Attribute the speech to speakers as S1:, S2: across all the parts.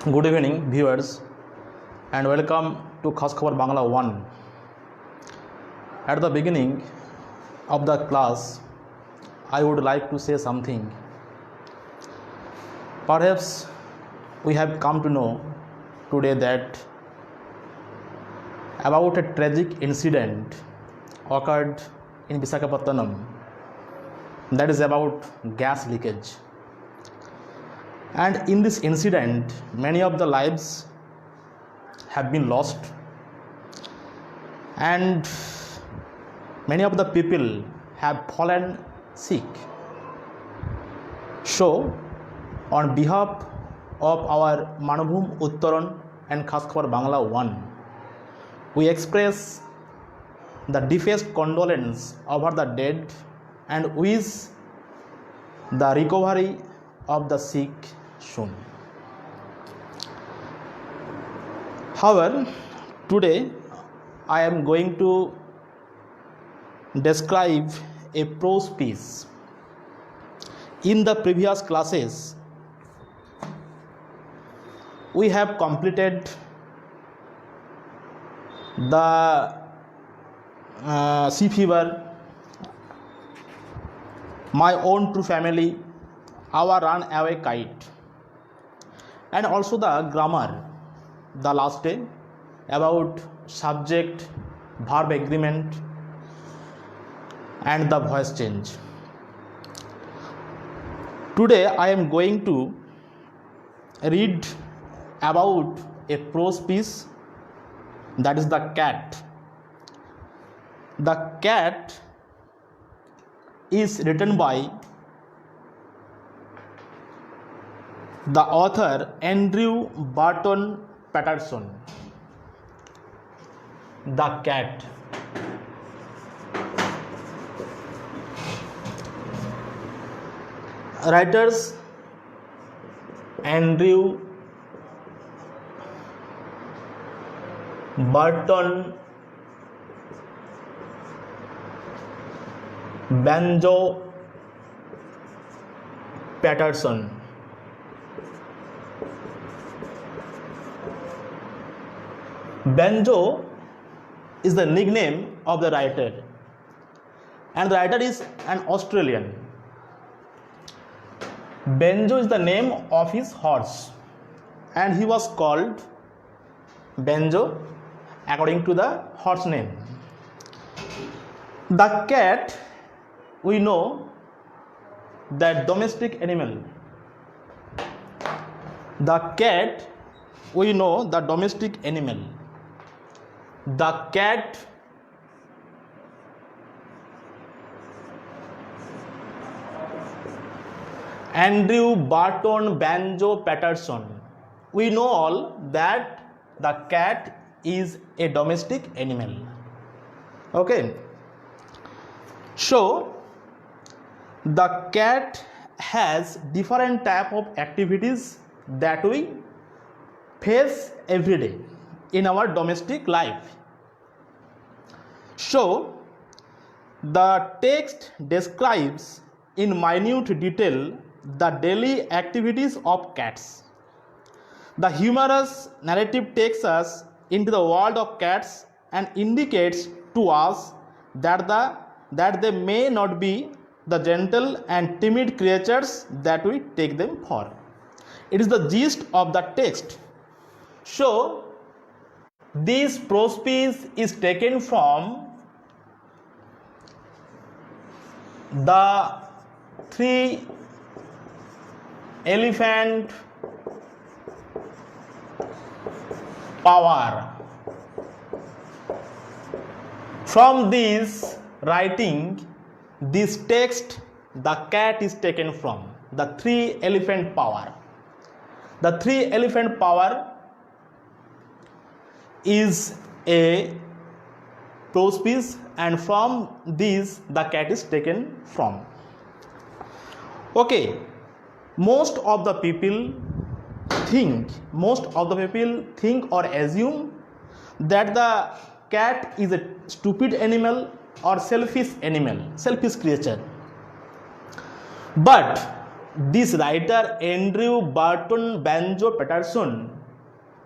S1: Good evening, viewers, and welcome to Khas Khabar Bangla 1. At the beginning of the class, I would like to say something. Perhaps we have come to know today that about a tragic incident occurred in Visakhapatnam, that is about gas leakage. And in this incident, many of the lives have been lost, and many of the people have fallen sick. So, on behalf of our Manabhum Uttaran and Khas Khabar Bangla 1, we express the deepest condolence over the dead and wish the recovery of the sick soon. However, today I am going to describe a prose piece. In the previous classes, we have completed the sea fever, my own true family, our runaway kite, and also the grammar, the last day, about subject, verb agreement, and the voice change. Today I am going to read about a prose piece, that is the cat. The cat is written by the author Andrew Barton Patterson. The cat. Writers Andrew Barton Banjo Patterson. Banjo is the nickname of the writer, and the writer is an Australian. Banjo is the name of his horse, and he was called Banjo according to the horse name. The cat, we know, that domestic animal. The cat, we know, the domestic animal. The cat Andrew Barton Banjo Patterson. We know all that the cat is a domestic animal. Okay. So, the cat has different type of activities that we face every day in our domestic life. So, the text describes in minute detail the daily activities of cats. The humorous narrative takes us into the world of cats and indicates to us that they may not be the gentle and timid creatures that we take them for. It is the gist of the text. So, this prose piece is taken from the Three Elephant Power. From this writing, this text, the cat is taken from the Three Elephant Power. The Three Elephant Power is a prose piece, and from this the cat is taken from. Okay, most of the people think or assume that the cat is a stupid animal or selfish creature. But this writer Andrew Barton Banjo Patterson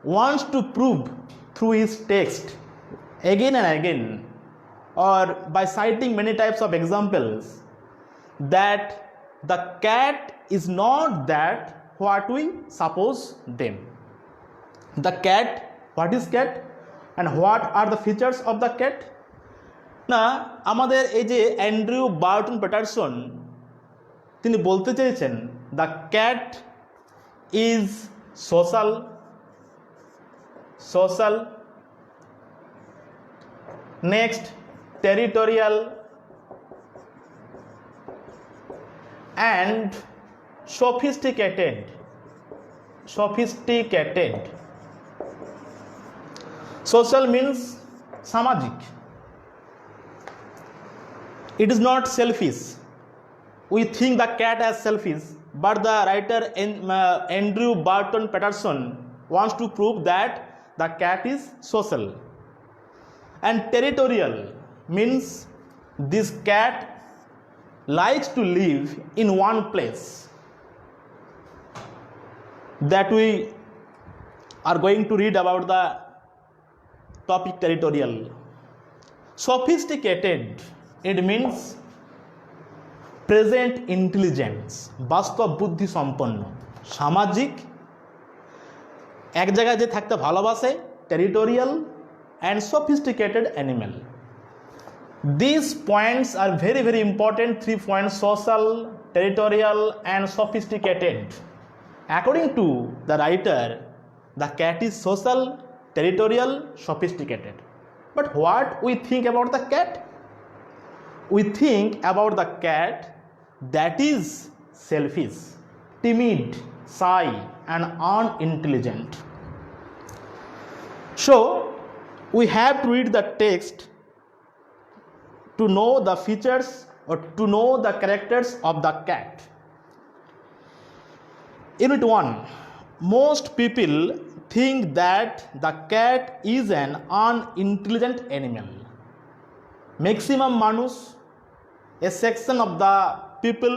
S1: wants to prove through his text again and again, or by citing many types of examples, that the cat is not that what we suppose them. The cat, what is cat and what are the features of the cat? না আমাদের এই যে Andrew Barton Patterson তিনি বলতে চেয়েছেন the cat is social next territorial and sophisticated. Social means samajik. It is not selfish. We think the cat as selfish, but the writer Andrew Barton Patterson wants to prove that the cat is social. And territorial means this cat likes to live in one place, that we are going to read about the topic territorial. Sophisticated, it means present intelligence, বাস্তব বুদ্ধি সম্পন্ন। সামাজিক, এক জায়গায় যে থাকতে ভালোবাসে, territorial and sophisticated animal. These points are very very important, 3 points: social, territorial and sophisticated. According to the writer, the cat is social, territorial, sophisticated. But what we think about the cat? We think about the cat that is selfish, timid, shy and unintelligent. So we have to read the text to know the features or to know the characters of the cat. Unit 1. Most people think that the cat is an unintelligent animal. Maximum মানুষ, a section of the people,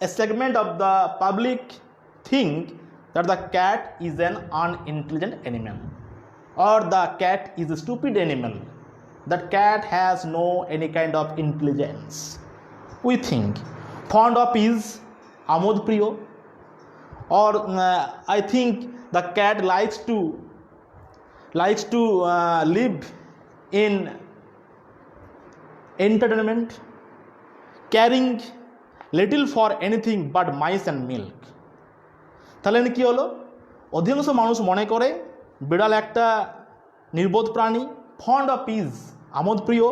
S1: a segment of the public think that the cat is an unintelligent animal, or the cat is a stupid animal. That cat has no any kind of intelligence. We think fond of is amod priyo, or I think the cat likes to live in entertainment, caring little for anything but mice and milk. তাহলে কি হলো, অধিকাংশ মানুষ মনে করে বিড়াল একটা নির্বোধ প্রাণী, ফন্ড অফ ইজ আমোদ প্রিয়,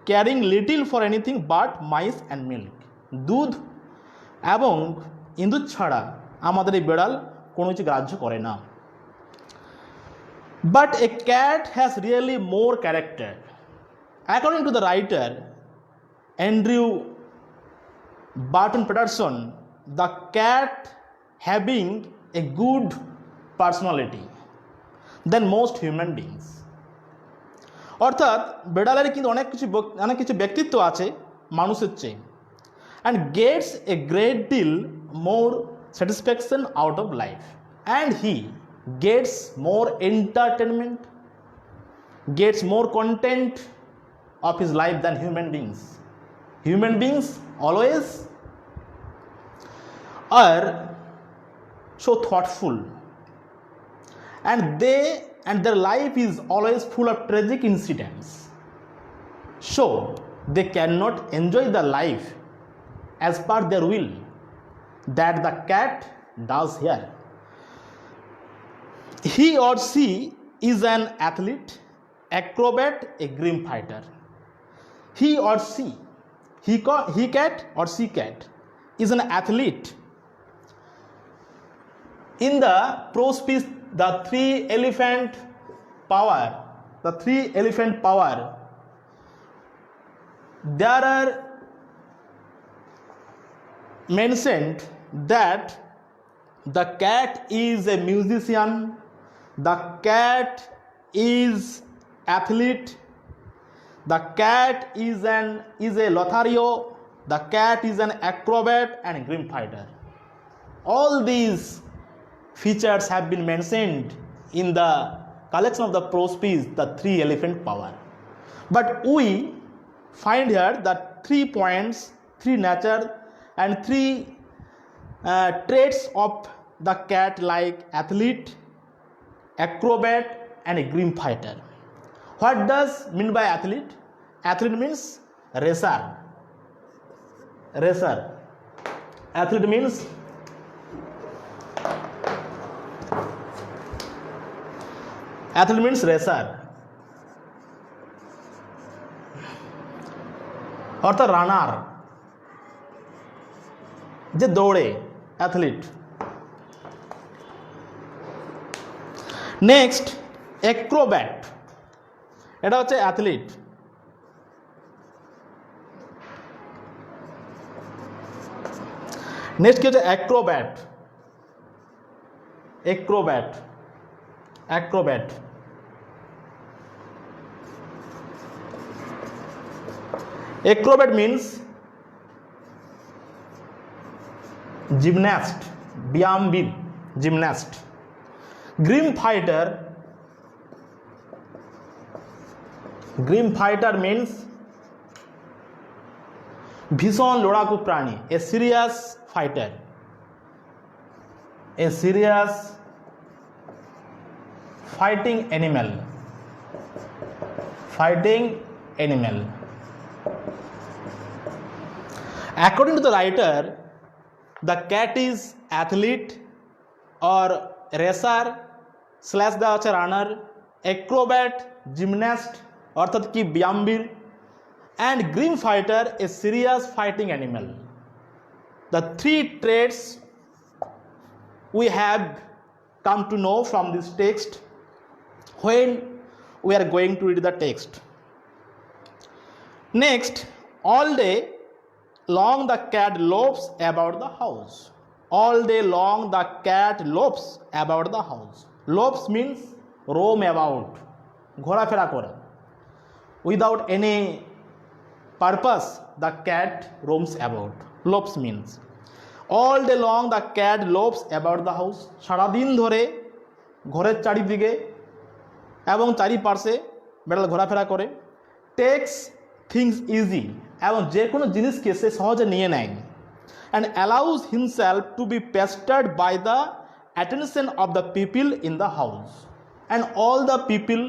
S1: caring little for anything but mice and milk, দুধ এবং ইঁদুর ছাড়া আমাদের এই বিড়াল কোনো কিছু গ্রাহ্য করে না। But a cat has really more character. According to the writer Andrew Barton Patterson, the cat having a good personality then most human beings. অর্থাৎ বেড়ালের কিন্তু অনেক কিছু ব্যক্তিত্ব আছে মানুষের চেয়ে, and gets a great deal more satisfaction out of life, and he gets more entertainment, gets more content of his life than human beings. Human beings always are so thoughtful, and their life is always full of tragic incidents, so they cannot enjoy the life as per their will that the cat does here. He or she is an athlete, acrobat, a grim fighter. He or she, he cat or she cat is an athlete. In the prose piece, the three elephant power, there are mentioned that the cat is a musician, the cat is athlete, the cat is a Lothario, the cat is an acrobat and grim fighter. all these features have been mentioned in the collection of the prose piece, The Three Elephant Power. But we find here the 3 points, 3 nature and 3 traits of the cat, like athlete, acrobat and a grim fighter. What does mean by athlete? Athlete means racer. Racer. Athlete means racer, অর্থাৎ রানার, যে দৌড়ে, athlete. Next Acrobat, এটা হচ্ছে athlete. Next কি হচ্ছে Acrobat. Acrobat, Acrobat. Acrobat means gymnast, ব্যায়ামবিদ, gymnast. Grim fighter, grim fighter means ভীষণ লড়াকু প্রাণী, a serious fighter, a serious fighting animal, fighting animal. According to the writer, the cat is athlete or racer slash the runner, acrobat, gymnast অর্থাৎ কি ব্যায়ামবীর, and grim fighter, a serious fighting animal. The 3 traits we have come to know from this text when we are going to read the text. Next, all day long the cat loafs about the house. All day long the cat loafs about the house. Loafs means roam about, ঘোরাফেরা করে। Without any purpose the cat roams about. Loafs means all day long the cat loafs about the house. সারাদিন ধরে ঘরের চারিদিকে এবং চারিপাশে বেড়াল ঘোরাফেরা করে। Takes things easy, এবং যে কোনো জিনিসকে সে সহজে নিয়ে নেয়। And allows himself to be pestered by the attention of the people in the house. And all the people,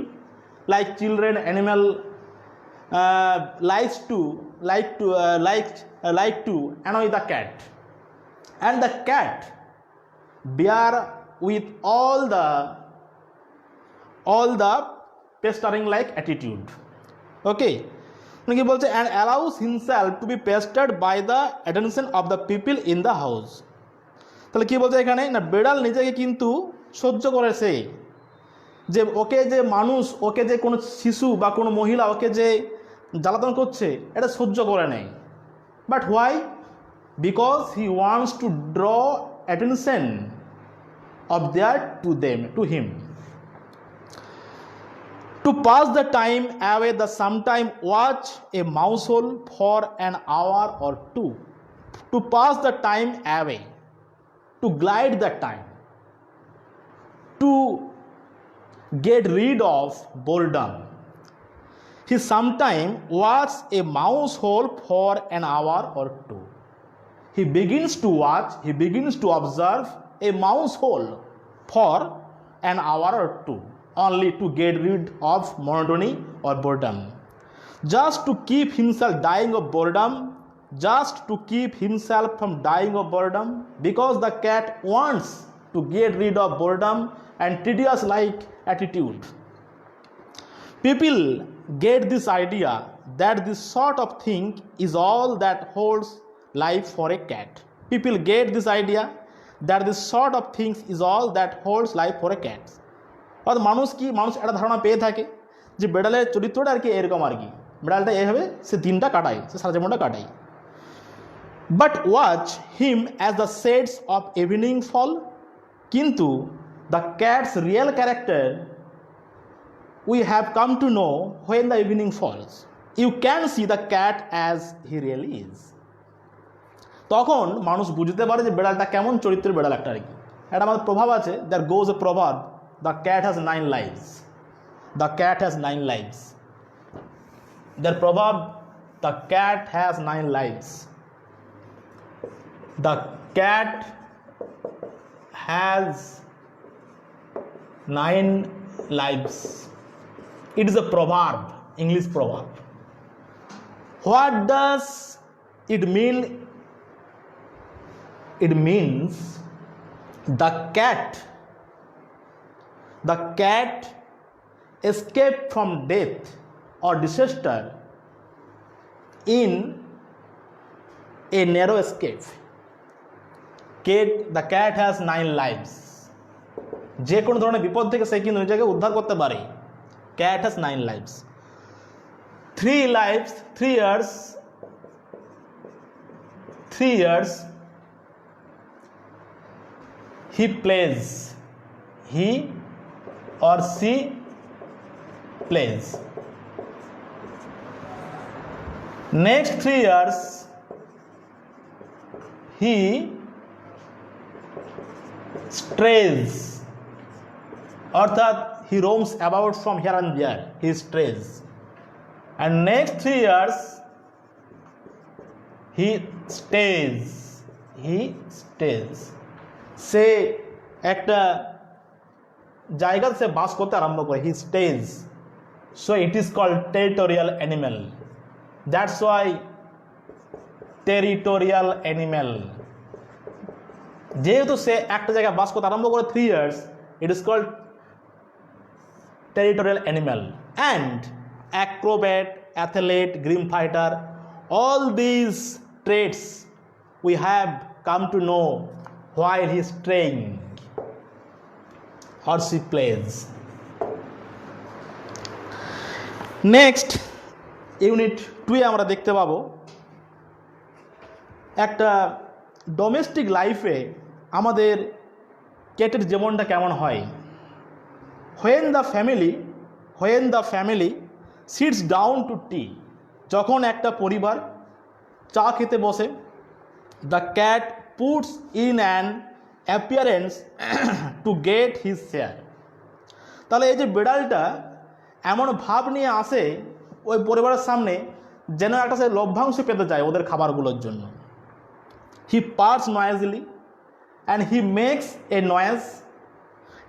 S1: like children, animal, like to annoy the cat. And the cat bear with all the pestering like attitude. Okay, কি বলছে, and allows himself to be pestered by the attention of the people in the house. তাহলে কি বলছে এখানে, না বেড়াল নিজেকে কিন্তু সহ্য করেছে, যে ওকে যে মানুষ, ওকে যে কোনো শিশু বা কোনো মহিলা ওকে যে জ্বালাতন করছে এটা সহ্য করে নেয়। But why? Because he wants to draw attention of their to him. To pass the time away, the sometime watch a mouse hole for an hour or two. To pass the time away, to glide the time, to get rid of boredom. He sometime watch a mouse hole for an hour or two. He begins to watch, he begins to observe a mouse hole for an hour or two, only to get rid of monotony or boredom. Just to keep himself dying of boredom, just to keep himself from dying of boredom, because the cat wants to get rid of boredom and tedious like attitude. People get this idea that this sort of thing is all that holds life for a cat. People get this idea that this sort of things is all that holds life for a cat. অর্থাৎ মানুষ একটা ধারণা পেয়ে থাকে যে বেড়ালের চরিত্রটা আর কি এরকম, আর কি বেড়ালটা এইভাবে সে দিনটা কাটায়, সে সারা জীবনটা কাটায়। But watch him as the shades of evening fall, কিন্তু the cat's real character we have come to know when the evening falls. You can see the cat as he really is. তখন মানুষ বুঝতে পারে যে বেড়ালটা কেমন চরিত্রের বেড়াল একটা আর কি। একটা আমাদের প্রভাব আছে, দ্যার গোজ এ প্রভাব, the cat has 9 lives, the cat has 9 lives, there প্রভাব, the cat has 9 lives, the cat has 9 lives. It is a proverb, English proverb. What does it mean? It means the cat escaped from death or disaster in a narrow escape. The cat has 9 lives. যে কোনো ধরনের বিপদ থেকে সে কিন্তু নিজেকে উদ্ধার করতে পারে। Cat has 9 lives. 3 lives, 3 years he plays, he or she plays. Next 3 years he strays, অর্থাৎ he roams about from here and there, he strays. And next 3 years he stays, সে একটা জায়গাতে সে বাস করতে আরম্ভ করে, he stays. So it is called territorial animal. That's why territorial animal, যেহেতু সে একটা জায়গায় বাস করতে আরম্ভ করে 3 years, it is called territorial animal. And acrobat, athlete, grim fighter, all these traits we have come to know while he is straying or she plays. Next unit 2 আমরা দেখতে পাবো একটা ডোমেস্টিক লাইফে আমাদের ক্যাটের জীবনটা কেমন হয়। when the family sits down to tea, যখন একটা পরিবার চা খেতে বসে, the cat puts in an appearance to get his share. তাহলে এই যে বিড়ালটা এমন ভাব নিয়ে আসে ওই পরিবারের সামনে যেন একটা সে লভ্যাংশ পেতে চায় ওদের খাবারগুলোর জন্য। He purrs noisily and he makes a noise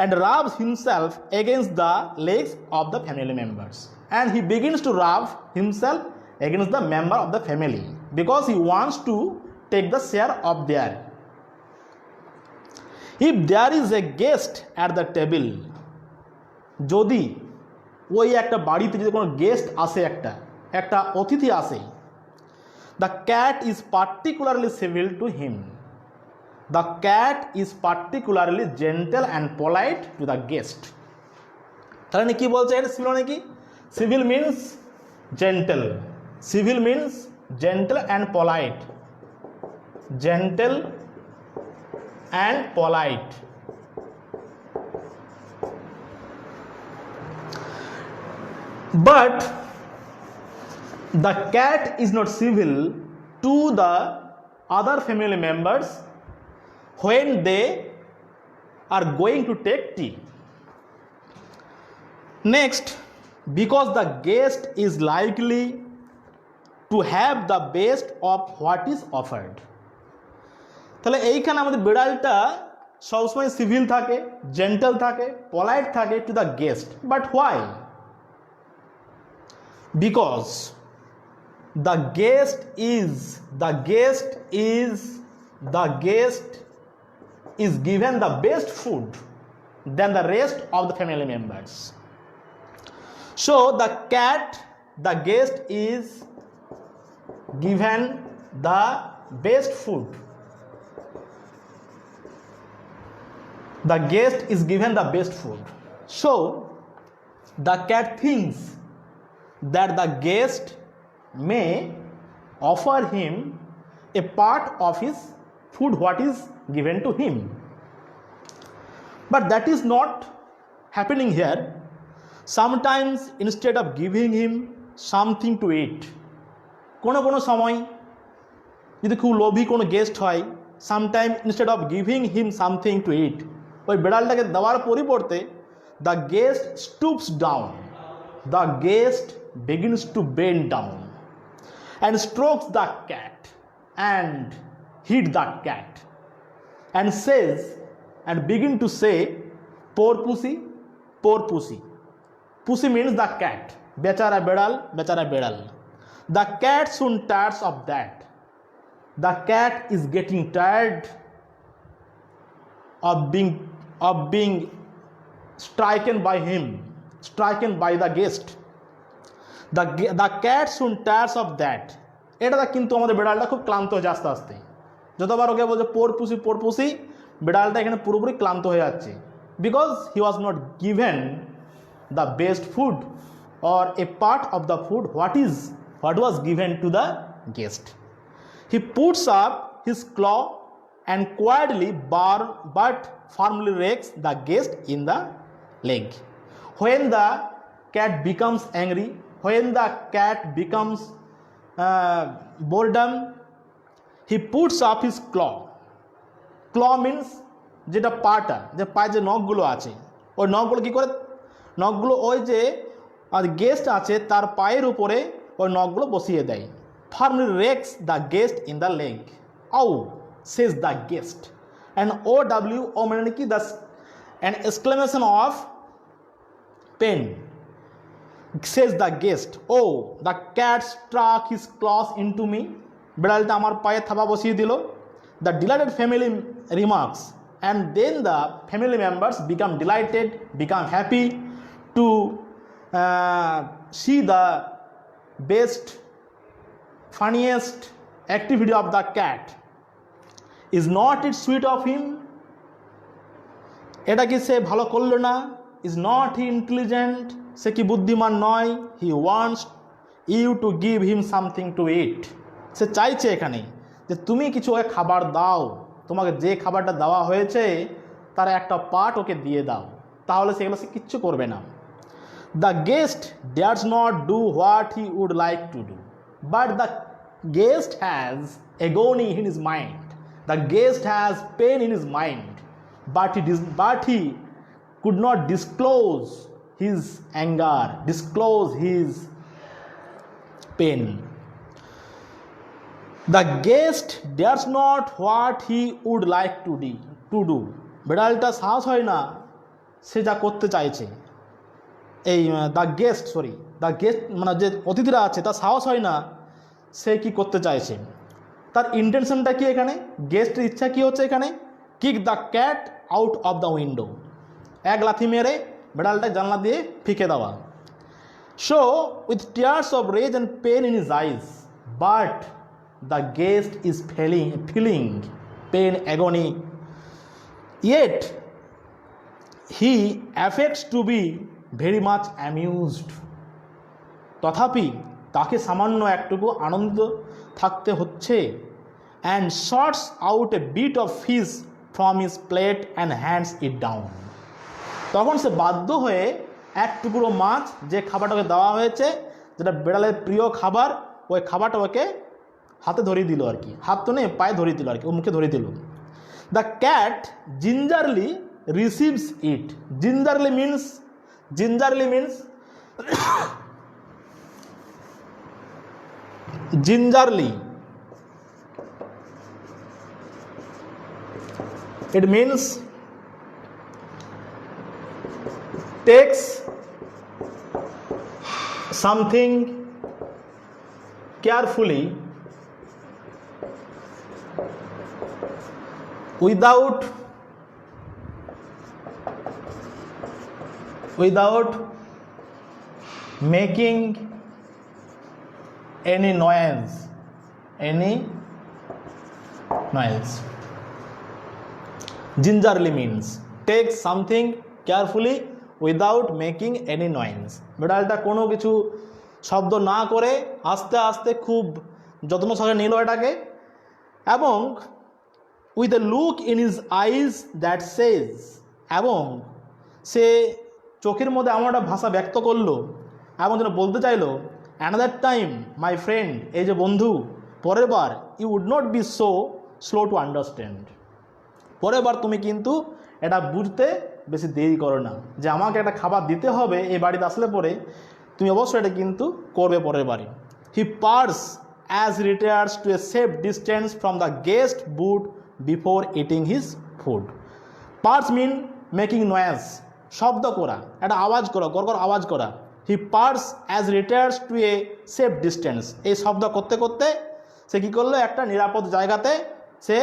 S1: and rubs himself against the legs of the family members, and he begins to rub himself against the member of the family because he wants to take the share of their. If there is a guest at the table, যদি ওই একটা বাড়িতে যদি কোনো guest আসে, একটা অতিথি আসে, the cat is particularly civil to him. The cat is particularly gentle and polite to the guest. তাহলে কি বলছে এটা? সিভিল মানে কি? Civil means gentle. Civil means gentle and polite. Gentle and polite. But the cat is not civil to the other family members when they are going to take tea. Next, because the guest is likely to have the best of what is offered. তাহলে এইখানে আমাদের বিড়ালটা সবসময় civil থাকে, gentle থাকে, polite থাকে to the guest. But why? Because the guest is given the best food than the rest of the family members. So the guest is given the best food. The guest is given the best food. So the cat thinks that the guest may offer him a part of his food what is given to him. But that is not happening here. Sometimes instead of giving him something to eat, কোনো সময় যদি খুব লোভী কোনো guest হয়, sometime instead of giving him something to eat, ওই বিড়ালটাকে দেওয়ার পরিবর্তে the guest stoops down, the guest begins to bend down and strokes the cat and hit the cat and says and begin to say, poor pussy, poor pussy. Pussy means the cat. Bechara bedal, bechara bedal. The cat soon tires of that. The cat is getting tired of being stricken by him, stricken by the guest. The cat soon tires of that. এটা কিন্তু আমাদের বিড়ালটা খুব ক্লান্ত হয়ে আস্তে আস্তে, যতবার ওকে বলছে পোর পুসি, বিড়ালটা এখানে পুরোপুরি ক্লান্ত হয়ে যাচ্ছে, because he was not given the best food or a part of the food what was given to the guest. He puts up his claw and quietly but firmly rakes the guest in the leg. When the cat becomes angry, when the cat becomes boredom, he puts up his claw. Claw means যেটা পাটা, যে পায়ে যে নখগুলো আছে, ওই নখগুলো কী করে, নখগুলো ওই যে আর গেস্ট আছে তার পায়ের উপরে ওই নখগুলো বসিয়ে দেয়। Firmly rakes the guest in the leg. Ow says the guest, and O W O মানে কি, the an exclamation of pain, says the guest, oh the cat struck his claws into me, বিড়ালটা আমার পায়ে থাবা বসিয়ে দিল। The delighted family remarks, and then the family members become delighted, become happy to see the best, funniest activity of the cat. Is not it sweet of him? এটা কি সে ভালো করলো না? Is not he intelligent? সে কি বুদ্ধিমান নয়? He wants you to give him something to eat. সে চাইছে এখানে যে তুমি কিছু ওকে খাবার দাও, তোমাকে যে খাবারটা দেওয়া হয়েছে তার একটা পার্ট ওকে দিয়ে দাও, তাহলে সেগুলো সে কিচ্ছু করবে না। The guest dares not do what he would like to do, but the guest has agony in his mind. The guest has pain in his mind, but he could not disclose his anger, disclose his pain. The guest dares not what he would like to do. বিড়ালটা সাহস হয় না সে যা করতে চাইছে, এই the guest মানে যে অতিথিরা আছে তার সাহস হয় না সে কি করতে চাইছে, তার ইন্টেনশনটা কি এখানে, গেস্টের ইচ্ছা কি হচ্ছে এখানে, kick the cat out of the window, এক লাথি মেরে বিড়ালটা জানলা দিয়ে ফিকে দেওয়া। Show with tears of rage and pain in his eyes, but the guest is feeling pain, agony, yet he affects to be very much amused. তথাপি তাকে সামান্য একটুকু আনন্দ থাকতে হচ্ছে। and sorts out a bit of fish from his plate and hands it down. তখন সে বাধ্য হয়ে এক টুকরো মাছ, যে খাবারটাকে দেওয়া হয়েছে, যেটা বিড়ালের প্রিয় খাবার, ওই খাবারটা ওকে হাতে ধরিয়ে দিল আর কি, হাত তো নেই পায়ে ধরিয়ে দিল আর কি, ও মুখে ধরিয়ে দিল। The cat gingerly receives it. Gingerly means gingerly, it means takes something carefully without making any noise. Gingerly means take something carefully without making any noise. বিড়ালটা কোনো কিছু শব্দ না করে আস্তে আস্তে খুব যত্ন সহকারে নিল এটাকে, এবং with a look in his eyes that says, এবং সে চোখের মধ্যে এমন একটা ভাষা ব্যক্ত করলো এবং যেন বলতে চাইলো, another time my friend, এই যে বন্ধু, পরের বার you would not be so slow to understand. পরের বার তুমি কিন্তু এটা বুঝতে বেশি দেরি করো না, যে আমাকে একটা খাবার দিতে হবে এই বাড়িতে আসলে পরে, তুমি অবশ্যই এটা কিন্তু করবে পরের বারে। He purrs as retires to a safe distance from the guest but before eating his food. Purr means making noise, শব্দ করা, একটা আওয়াজ করা, গড়গড় আওয়াজ করা। He purrs as retires to a safe distance, এই শব্দ করতে করতে সে কী করলো, একটা নিরাপদ জায়গাতে সে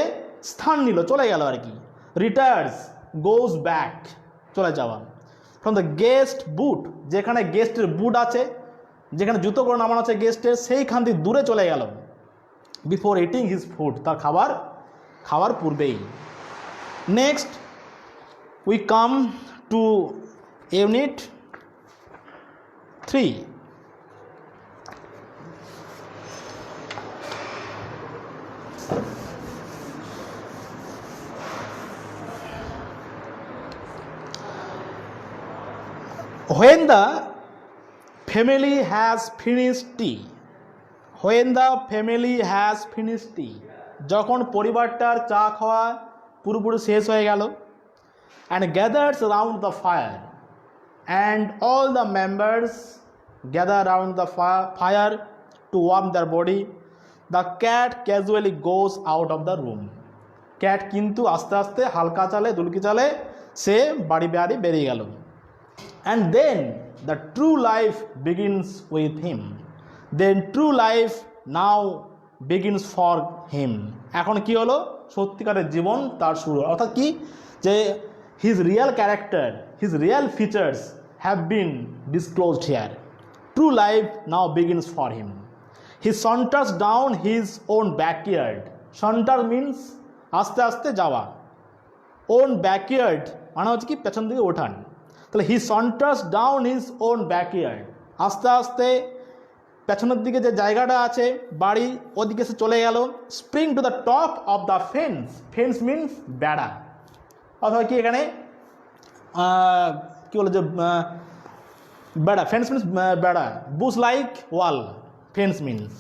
S1: স্থান নিল, চলে গেল আর কি। রিটায়ার্স গোজ ব্যাক, চলে যাওয়া। ফ্রম দ্য গেস্ট বুট, যেখানে গেস্টের বুট আছে, যেখানে জুতো করে নামানো আছে গেস্টের, সেইখান থেকে দূরে চলে গেল। বিফোর ইটিং হিজ ফুড, তার খাবার পূর্বেই। Next we come to unit 3. When the family has finished tea, when the family has finished tea, যখন পরিবারটার চা খাওয়া পুরোপুরি শেষ হয়ে গেল, and gathers around the fire, and all the members gather around the fire to warm their body, the cat casually goes out of the room. Cat কিন্তু আস্তে আস্তে হালকা চালে, দুলকি চালে সে বাড়ি বেরিয়ে গেল। And then the true life begins with him. Then true life now begins for him. এখন কি হলো, সত্যিকারের জীবন তার শুরু। অর্থাৎ কি, যে his real character, his real features have been disclosed here. True life now begins for him. He saunters down his own backyard. Saunter means আস্তে আস্তে যাওয়া, own backyard মানে হচ্ছে কি পেছন দিকে ওঠান। তাহলে হি সন্টার্স ডাউন হিজ ওন ব্যাকইয়ার্ড, আস্তে আস্তে পেছনের দিকে যে জায়গাটা আছে বাড়ি, ওদিকে সে চলে গেল। Spring to the top of the fence, fence means বেড়া, অথবা কি এখানে কী বলে যে বেড়া, ফেন্স মিনস বেড়া, bush like wall, fence means.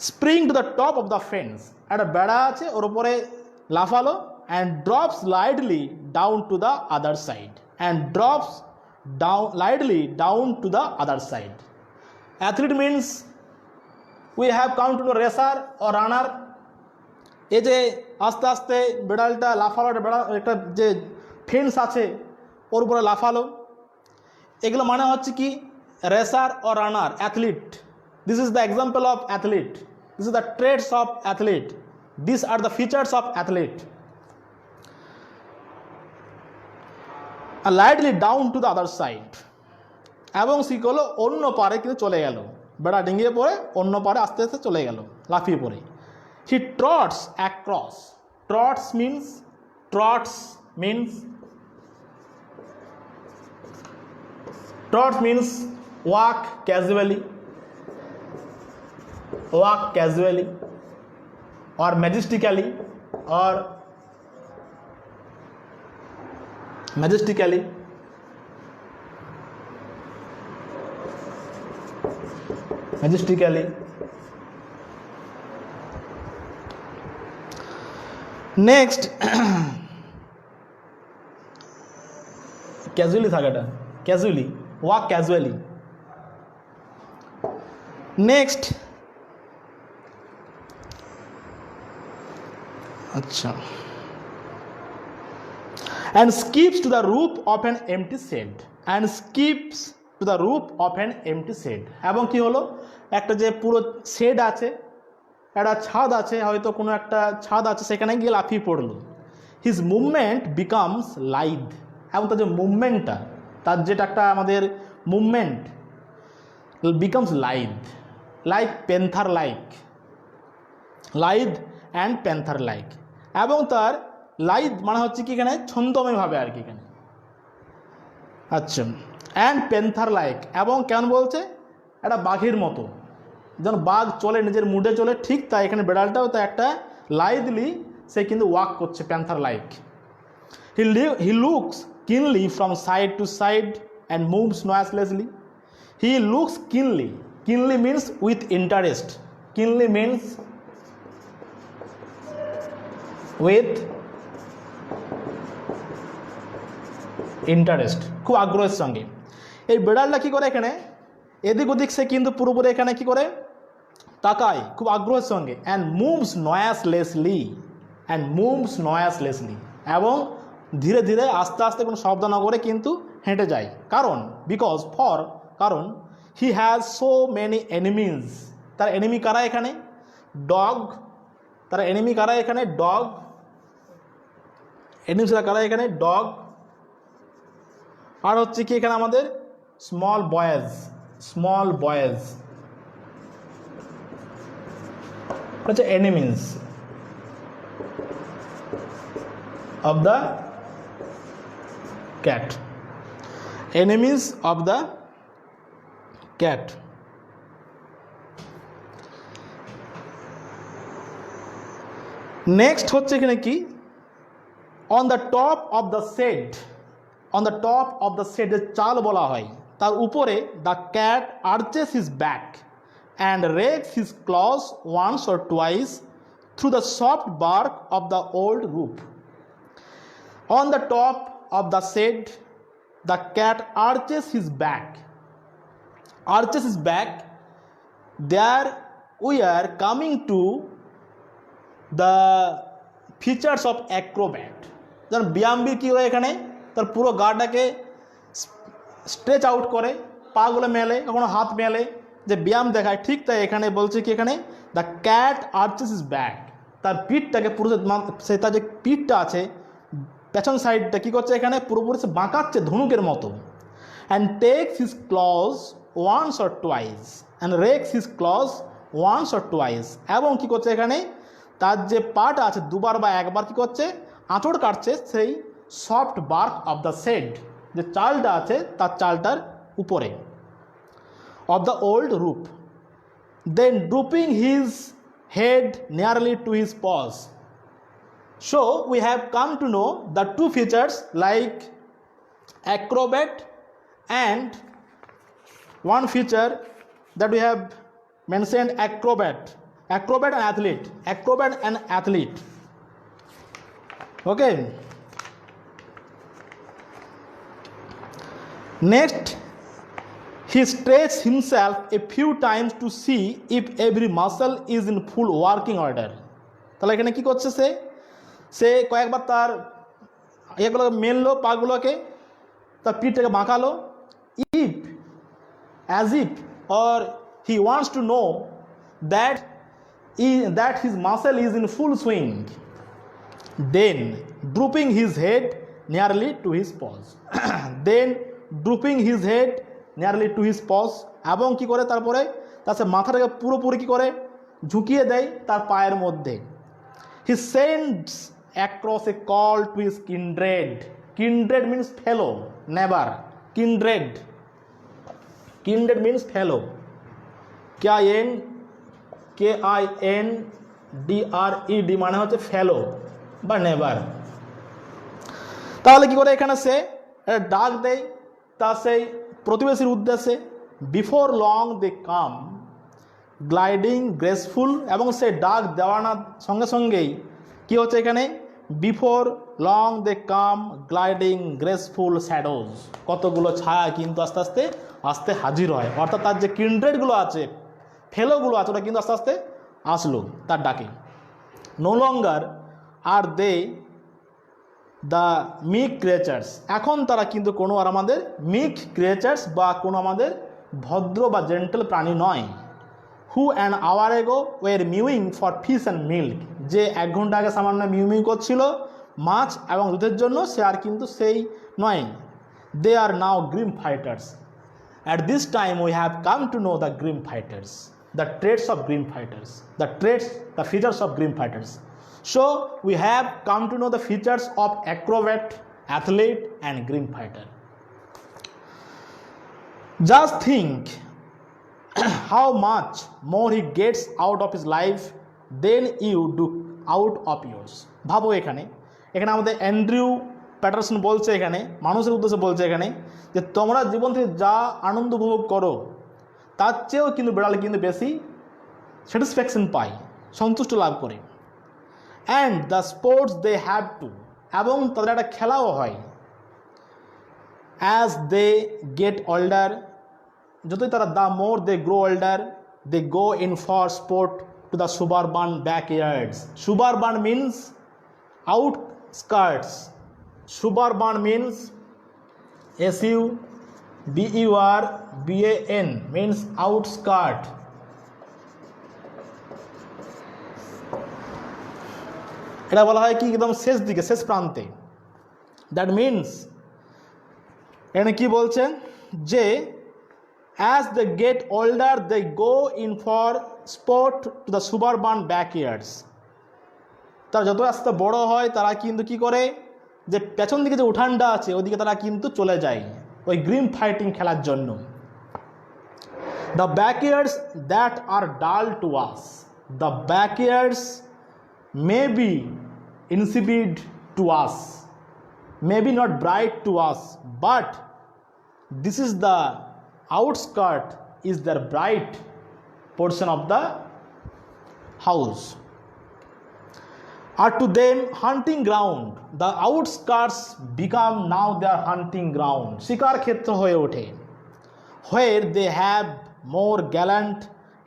S1: Spring to the top of the fence, একটা বেড়া আছে ওর উপরে লাফালো, and drops lightly down to the other side, and drops down lightly down to the other side. Athlete means we have come to know racer or runner. এই যে আস্তে আস্তে বেড়ালটা লাফালো, একটা যে ফেন্স আছে ওর উপরে লাফালো, এগুলো মানে হচ্ছে কি রেসার ও runner, athlete. This is the example of athlete, this is the traits of athlete, this are the features of athlete. Lightly down to the other side, এবং সে হলো অন্য পারে কিন্তু চলে গেল, বেড়া ডিঙিয়ে পড়ে অন্য পারে আস্তে আস্তে চলে গেল লাফিয়ে পড়ে। He trots across, trots means walk casually or majestically or majestically. Next casually থাকাটা, casually walk casually. Next আচ্ছা, and skips to the roof of an empty shed, and skips to the roof of an empty shed, এবং কি হলো একটা যে পুরো shade আছে, একটা ছাদ আছে, হয়তো কোনো একটা ছাদ আছে, সেখানে গিয়ে লাফিয়ে পড়লো। হিজ মুভমেন্ট বিকামস লাইথ, এবং তার যে মুভমেন্টটা, তার যেটা একটা আমাদের movement becomes lithe, like panther like, lithe and panther like, এবং তার লাইথ মানে হচ্ছে কি এখানে ছন্দময়ভাবে আর কি এখানে। আচ্ছা, অ্যান্ড প্যান্থার লাইক, এবং কেমন বলছে, একটা বাঘের মতো, যেন বাঘ চলে নিজের মুডে চলে, ঠিক তাই এখানে বেড়ালটাও তো একটা লাইথলি সে কিন্তু ওয়াক করছে, panther like. He looks keenly from side to side and moves noiselessly. He looks keenly, keenly means with interest, keenly means with interest, খুব আগ্রহের সঙ্গে। এই বিড়ালটা কী করে এখানে এদিক ওদিক সে কিন্তু পুরোপুরি এখানে কী করে তাকায় খুব আগ্রহের সঙ্গে। অ্যান্ড মুভস নয়েসলেসলি, এবং ধীরে ধীরে আস্তে আস্তে কোনো শব্দ না করে কিন্তু হেঁটে যায়। কারণ কারণ he has so many enemies, তার এনিমি কারা এখানে ডগ, তার এনিমি কারা এখানে ডগ, এনিমিরা কারা এখানে ডগ, আর হচ্ছে কি এখানে আমাদের স্মল বয়েজ হচ্ছে enemies of the cat, enemies of the cat. Next হচ্ছে এখানে কি on the top of the shed, যে চাল বলা হয় তার উপরে the cat arches his back and rakes his claws once or twice through the soft bark of the old roof. On the top of the shed, the cat arches his back. There we are coming to the features of acrobat. যেমন ব্যায়ামবীর কী হয় এখানে তার পুরো গাটাকে stretch out করে, পাগুলো মেলে, কখনো হাত মেলে, যে ব্যায়াম দেখায়, ঠিক তাই এখানে বলছে কি এখানে the cat arches is back, তার পিঠটাকে পুরো সে তার যে পিঠটা আছে পেছন সাইডটা কী করছে এখানে পুরোপুরি সে বাঁকাচ্ছে ধনুকের মতো। And takes his claws once or twice, এবং কী করছে এখানে তার যে পাটা আছে দুবার বা একবার কী করছে আঁচড় কাটছে সেই soft bark of the shed, যে চালটা আছে তার চালটার উপরে, of the old roof. Then drooping his head nearly to his paws. So we have come to know the two features like acrobat and one feature that we have mentioned acrobat and athlete. Okay. Next, he stretches himself a few times to see if every muscle is in full working order. তাহলে এখানে কি করছে সে কয়েকবার তার এগুলো মেললো পাগুলোকে, তার পিঠটাকে বাঁকালো, as if or he wants to know that his muscle is in full swing. Then drooping his head nearly to his paws. এবং কি করে তারপরে তার সে মাথাটাকে পুরোপুরি কি করে ঝুঁকিয়ে দেয় তার পায়ের মধ্যে। He sends across a call to his kindred. Kindred means fellow, neighbor. Kindred means fellow. KINDRED মানে হচ্ছে ফেলো বা নেবার। তাহলে কি করে এখানে সে ডাক দেয় তার সেই প্রতিবেশীর উদ্দেশ্যে। বিফোর লং দে কাম গ্লাইডিং গ্রেসফুল, এবং সে ডাক দেওয়ার সঙ্গে সঙ্গেই কী হচ্ছে এখানে বিফোর লং দে কাম গ্লাইডিং গ্রেসফুল শ্যাডোজ, কতগুলো ছায়া কিন্তু আস্তে আস্তে হাজির হয়। অর্থাৎ তার যে কিন্ড্রেডগুলো আছে ফেলোগুলো আছে ওটা কিন্তু আস্তে আস্তে আসলো তার ডাকে। No longer are they the meek creatures, এখন তারা কিন্তু কোনো আর আমাদের মিক ক্রিয়েচার্স বা কোনো আমাদের ভদ্র বা জেন্টেল প্রাণী নয়। হু an hour ago were mewing for fish and milk, যে 1 ঘন্টা আগে সামান্য মিউমিউ করছিল মাছ এবং দুধের জন্য, সে আর কিন্তু সেই নয়। They are now grim fighters. At this time we have come to know the grim fighters, the traits of grim fighters, the features of grim fighters. So we have come to know the features of acrobat, athlete and grim fighter. Just think how much more he gets out of his life than you do out of yours. ভাবো এখানে আমাদের Andrew Patterson বলছে, এখানে মানুষের উদ্দেশ্যে বলছে এখানে যে তোমরা জীবন থেকে যা আনন্দ উপভোগ করো তার চেয়েও কিন্তু বিড়াল কিন্তু বেশি স্যাটিসফ্যাকশন পায়, সন্তুষ্ট লাভ করে। And the sports they have to, এবং তাদের একটা খেলাও হয়। অ্যাজ দে গেট ওল্ডার, যতই তারা, the more they grow older, they go in for sport to the suburban backyards. Suburban means outskirts. Suburban means SUBURBAN means outskirt. এটা বলা হয় কি একদম শেষ দিকে, শেষ প্রান্তে। দ্যাট মিন্স এখানে কি বলছেন যে as they get older they go in for sport to the suburban backyards. তারা যত আস্তে বড় হয় তারা কিন্তু কি করে, যে পেছন দিকে যে উঠানটা আছে ওদিকে তারা কিন্তু চলে যায় ওই গ্রিম ফাইটিং খেলার জন্য। The ব্যাকইয়ার্ডস that are dull to us, the backyards may be insipid to us, may be not bright to us, but this is the outskirt is their bright portion of the house. Are to them hunting ground, the outskirts become now their hunting ground. শিকার ক্ষেত্র হয়ে ওঠে। where they have more gallant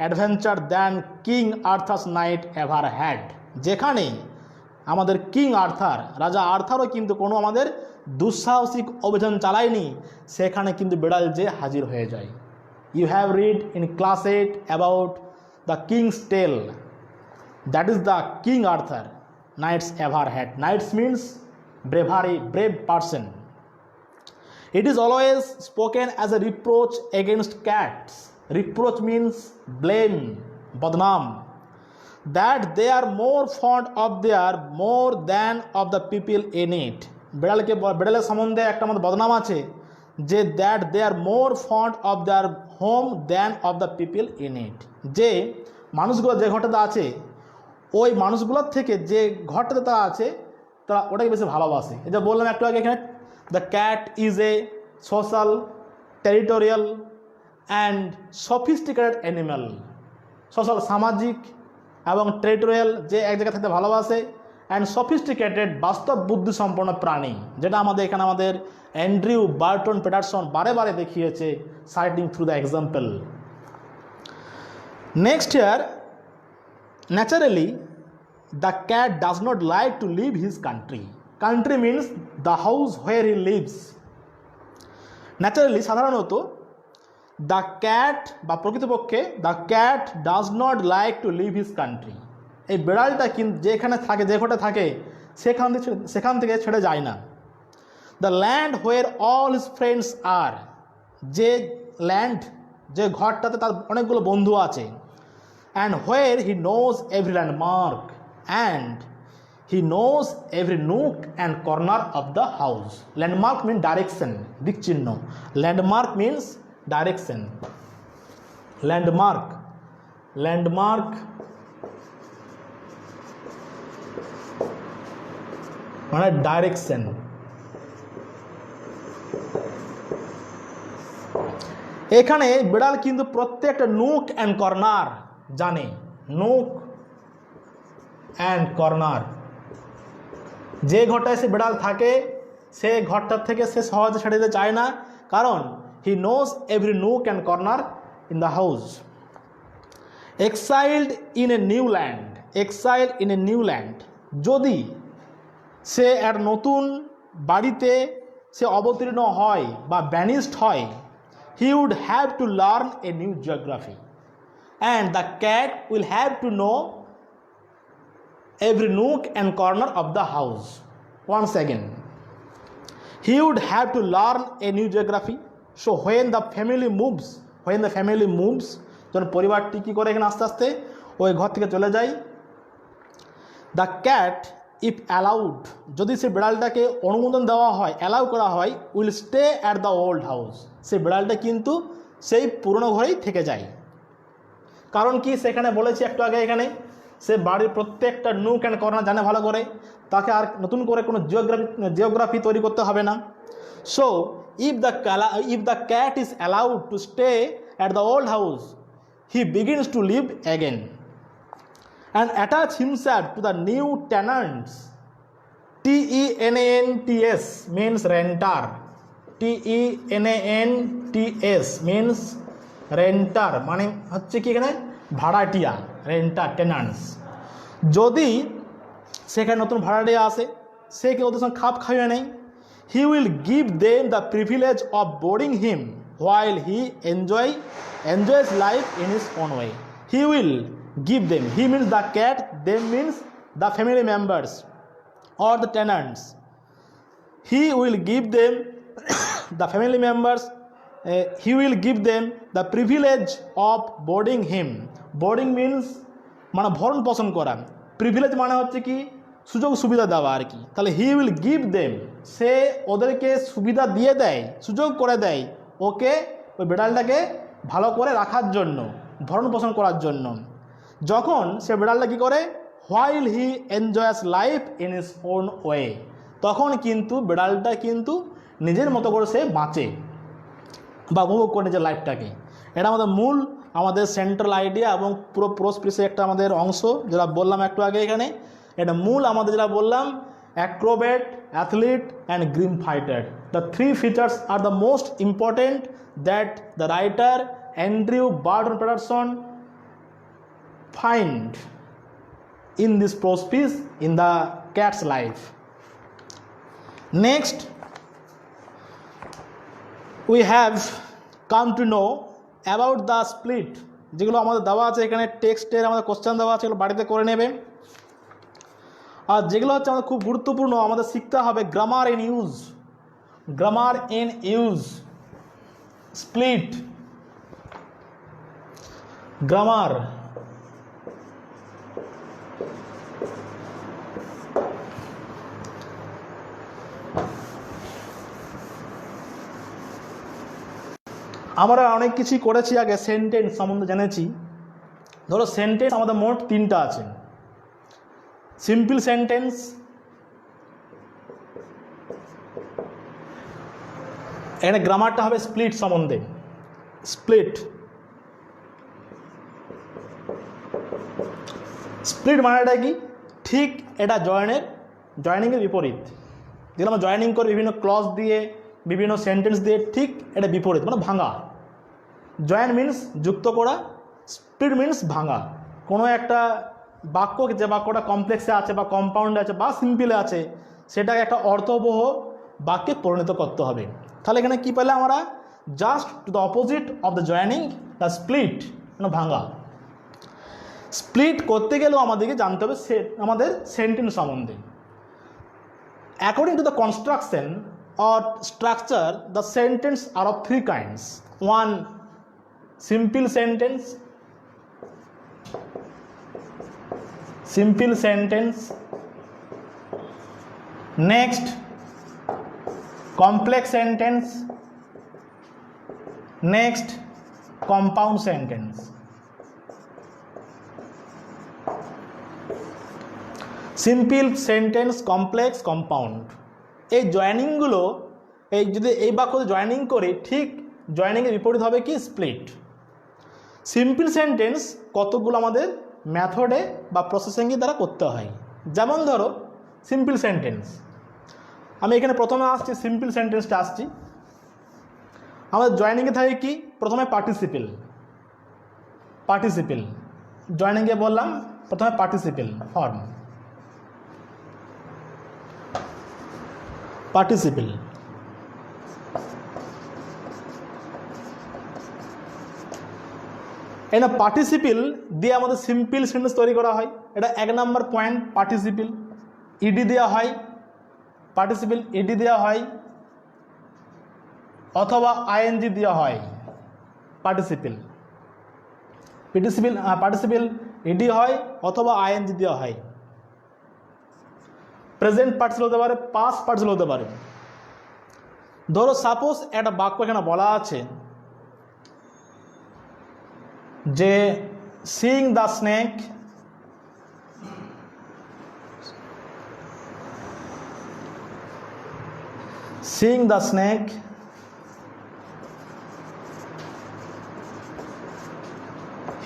S1: adventure than King Arthur's knight ever had. যেখানে আমাদের king Arthur, রাজা আর্থারও কিন্তু কোনো আমাদের দুঃসাহসিক অভিযান চালায়নি, সেখানে কিন্তু বিড়াল যে হাজির হয়ে যায়। You have read in class 8 about the kings tale, that is the king Arthur knights ever had. Knights means bravery, brave person. It is always spoken as a reproach against cats. Reproach means blame, badnaam, that they are more fond of their more than of the people in it. বিড়ালকে, বিড়ালের সম্বন্ধে একটা আমাদের বদনাম আছে যে that they are more fond of their home than of the people in it, যে মানুষগুলো যে ঘরটাতে আছে ওই মানুষগুলোর থেকে যে ঘরটাতে তারা আছে তারা ওটাকে বেশি ভালোবাসে। এই যে বললাম একটু আগে এখানে, the cat is a social, territorial and sophisticated animal. Social সামাজিক এবং টেরিটোরিয়াল যে এক জায়গায় থাকতে ভালোবাসে, অ্যান্ড সফিস্টিকেটেড বাস্তব বুদ্ধি সম্পন্ন প্রাণী, যেটা আমাদের এখানে আমাদের অ্যান্ড্রিউ বার্টন পেটারসন বারে বারে দেখিয়েছে, citing through the example. Next year, naturally the cat does not like to leave his country. Country means the house where he lives. Naturally, সাধারণত the cat বা প্রকৃতপক্ষে the cat does not like to leave his country. এই বিড়ালটা কিন্তু যেখানে থাকে, যে ঘরটা থাকে সেখান থেকে ছেড়ে যায় না। The land where all his friends are, যে ল্যান্ড, যে ঘরটাতে তার অনেকগুলো বন্ধু আছে, and where he knows every landmark and he knows every nook and corner of the house. Landmark means direction, dik chinno. Landmark means direction. Landmark মানে direction. এখানে বিড়াল কিন্তু প্রত্যেকটা নুক অ্যান্ড কর্নার জানে, নুক অ্যান্ড কর্নার। যে ঘরটায় সে বিড়াল থাকে সে ঘরটার থেকে সে সহজে ছেড়ে দিতে চায় না, কারণ he knows every nook and corner in the house. Exiled in a new land, exiled in a new land, যদি সে এক নতুন বাড়িতে সে অবতীর্ণ হয় বা ব্যানিশড হয়, he would have to learn a new geography and the cat will have to know every nook and corner of the house. Once again, he would have to learn a new geography. So when the family moves, যখন পরিবারটি কী করে এখানে আস্তে আস্তে ওই ঘর থেকে চলে যায়, the cat if allowed, যদি সে বিড়ালটাকে অনুমোদন দেওয়া হয়, অ্যালাউ করা হয়, will stay at the old house, সে বিড়ালটা কিন্তু সেই পুরনো ঘরেই থেকে যায়। কারণ কি, সেখানে বলেছি একটু আগে, এখানে সে বাড়ির প্রত্যেকটা নুক অ্যান্ড কর্নার জানে ভালো করে, তাকে আর নতুন করে কোনো জিওগ্রাফি তৈরি করতে হবে না। So if the cat is allowed to stay at the old house, he begins to live again and attach himself to the new tenants. Tenants means renter. Tenants means renter মানে হচ্ছে কি এখানে ভাড়াটিয়া, renter, টেনান্টস। যদি সেখানে নতুন ভাড়াটিয়া আসে, সে কি ওদের সঙ্গে খাপ খাইয়ে নেই, he will give them the privilege of boarding him while he enjoys life in his own way. He will give them, he means the cat, them means the family members or the tenants. He will give them the family members, he will give them the privilege of boarding him. Boarding means মানে ভরণ পোষণ করা, privilege মানে হচ্ছে কি সুযোগ সুবিধা দেওয়া আর কি। তাহলে হি উইল গিভ দেম, সে ওদেরকে সুবিধা দিয়ে দেয়, সুযোগ করে দেয় ওকে, ওই বিড়ালটাকে ভালো করে রাখার জন্য, ভরণ পোষণ করার জন্য। যখন সে বিড়ালটা কী করে, while he enjoys life in his own way, তখন কিন্তু বিড়ালটা কিন্তু নিজের মতো করে সে বাঁচে বা উপভোগ করে নিজের লাইফটাকে। এটা আমাদের মূল, আমাদের সেন্ট্রাল আইডিয়া এবং পুরো প্রোসপিসের একটা আমাদের অংশ, যেটা বললাম একটু আগে এখানে। এটা মূল আমাদের যেটা বললাম, acrobat, athlete and grim fighter. The three features are the most important that the writer Andrew Barton Peterson find in this prospice in the cat's life. Next, we have come to know about the split, যেগুলো আমাদের দেওয়া আছে এখানে টেক্সটের, আমাদের question দেওয়া আছে, এগুলো বাড়িতে করে নেবে। আর যেগুলো হচ্ছে আমাদের খুব গুরুত্বপূর্ণ, আমাদের শিখতে হবে grammar in use, grammar in use, split, grammar, আমরা অনেক কিছুই করেছি আগে, সেন্টেন্স সম্বন্ধে জেনেছি। ধরো সেন্টেন্স আমাদের মোট তিনটা আছে, সিম্পল সেন্টেন্স, এখানে গ্রামারটা হবে স্প্লিট সম্বন্ধে, স্প্লিট। স্প্লিট মানেটা কি, ঠিক এটা জয়েনিংয়ের বিপরীত। যেগুলো আমরা জয়েনিং করি বিভিন্ন ক্লজ দিয়ে, বিভিন্ন সেন্টেন্স দিয়ে, ঠিক এটা বিপরীত, মানে ভাঙা। জয়েন মিন্স যুক্ত করা, স্প্লিট মিন্স ভাঙা। কোনো একটা বাক্য, যে বাক্যটা কমপ্লেক্সে আছে বা কম্পাউন্ডে আছে বা সিম্পলে আছে, সেটাকে একটা অর্থবহ বাক্যে পরিণত করতে হবে। তাহলে এখানে কী পেলে আমরা, just to the opposite of the joining, the split, মানে ভাঙা। স্প্লিট করতে গেলেও আমাদেরকে জানতে হবে আমাদের সেন্টেন্স সম্বন্ধে। According to the construction or structure, the sentence are of three kinds. One, simple sentence, simple sentence. Next, complex sentence. Next, compound sentence. Simple sentence, complex, compound, এই জয়েনিংগুলো, এই যদি এই বাক্যতে জয়েনিং করি, ঠিক জয়েনিংয়ের বিপরীত হবে কি, স্প্লিট। সিম্পল সেন্টেন্স কতগুলো আমাদের মেথডে বা প্রসেসিংয়ের দ্বারা করতে হয়। যেমন ধরো সিম্পল সেন্টেন্স, আমি এখানে প্রথমে আসছি, সিম্পল সেন্টেন্সটা আসছি। আমাদের জয়েনিংয়ে থাকে কি, প্রথমে পার্টিসিপেল, পার্টিসিপেল জয়েনিংয়ে বললাম, প্রথমে পার্টিসিপেল ফর্ম, পার্টিসিপেল। এটা পার্টিসিপেল দিয়ে আমাদের সিম্পল সেন্টেন্স তৈরি করা হয়। এটা এক নম্বর পয়েন্ট, পার্টিসিপেল। ইডি দেওয়া হয়, পার্টিসিপেল ইডি দেওয়া হয়, অথবা আইএনজি দেওয়া হয়। পার্টিসিপেল পার্টিসিপেল ইডি হয় অথবা আইএনজি দেওয়া হয়। প্রেজেন্ট পার্টিসিপল হতে পারে, পাস্ট পার্টিসিপল হতে পারে। ধরো সাপোজ একটা বাক্য এখানে বলা আছে যে seeing the snake, seeing the snake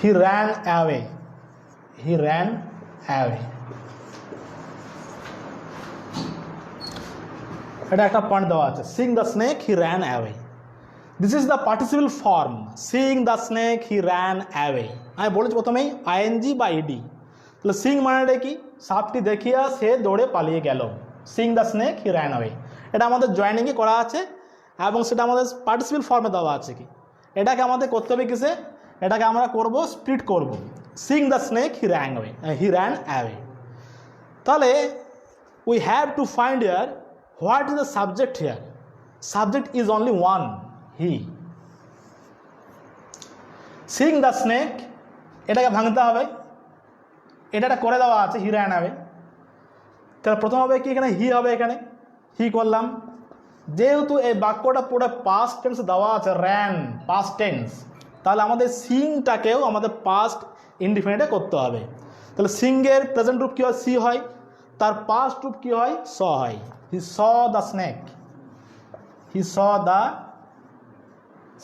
S1: he ran away, he ran away. এটা একটা পয়েন্ট দেওয়া আছে, seeing the snake he ran away. This is the participle form, seeing the snake he ran away. আমি বলেছি প্রথমেই ing বা ed। তাহলে seeing মানেটা কি, সাপটি দেখিয়া সে দৌড়ে পালিয়ে গেল, seeing the snake he ran away। এটা আমাদের জয়েনিংয়ে করা আছে এবং সেটা আমাদের পার্টিসিপল ফর্মে দেওয়া আছে। কি এটাকে আমাদের করতে হবে কিসে, এটাকে আমরা করব স্প্লিট করব, seeing the snake he ran away। তাহলে we have to find here what is the subject here. Subject is only one, he। seeing the snake এটাকে ভাঙতে হবে, এটা করে দেওয়া আছে he ran away। তাহলে প্রথম হবে কি, এখানে হি হবে, এখানে হি করলাম। যেহেতু এই বাক্যটা পুরো পাস্ট টেন্স দেওয়া আছে, র্যান পাস্ট টেন্স, তাহলে আমাদের সিংটাকেও আমাদের পাস্ট ইনডিফিনিটে করতে হবে। তাহলে সিংয়ের প্রেজেন্ট রূপ কী হয়, সি হয়, তার পাস্ট রূপ কী হয়, স হয়। He saw the snake, he saw the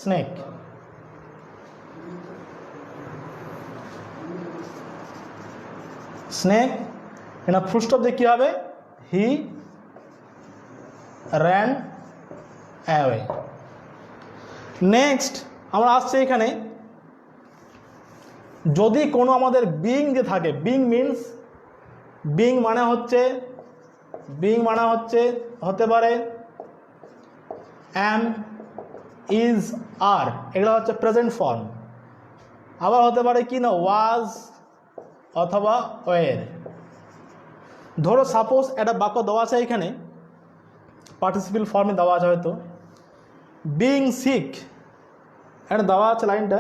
S1: snake. Snake এখানে ফুল স্টপ দিয়ে কী হবে, হি ran away। নেক্সট আমরা আসছি এখানে, যদি কোনো আমাদের বিং যে থাকে, বিং মিনস, বিং মানে হচ্ছে হতে পারে অ্যাম, ইজ, আর, এগুলো হচ্ছে প্রেজেন্ট ফর্ম। আবার হতে পারে কি না, ওয়াজ অথবা ওয়ের। ধরো সাপোজ একটা বাক্য দেওয়া আছে এখানে, পার্টিসিপল ফর্মে দেওয়া আছে হয়তো বিং সিক, এটা দেওয়া আছে লাইনটা,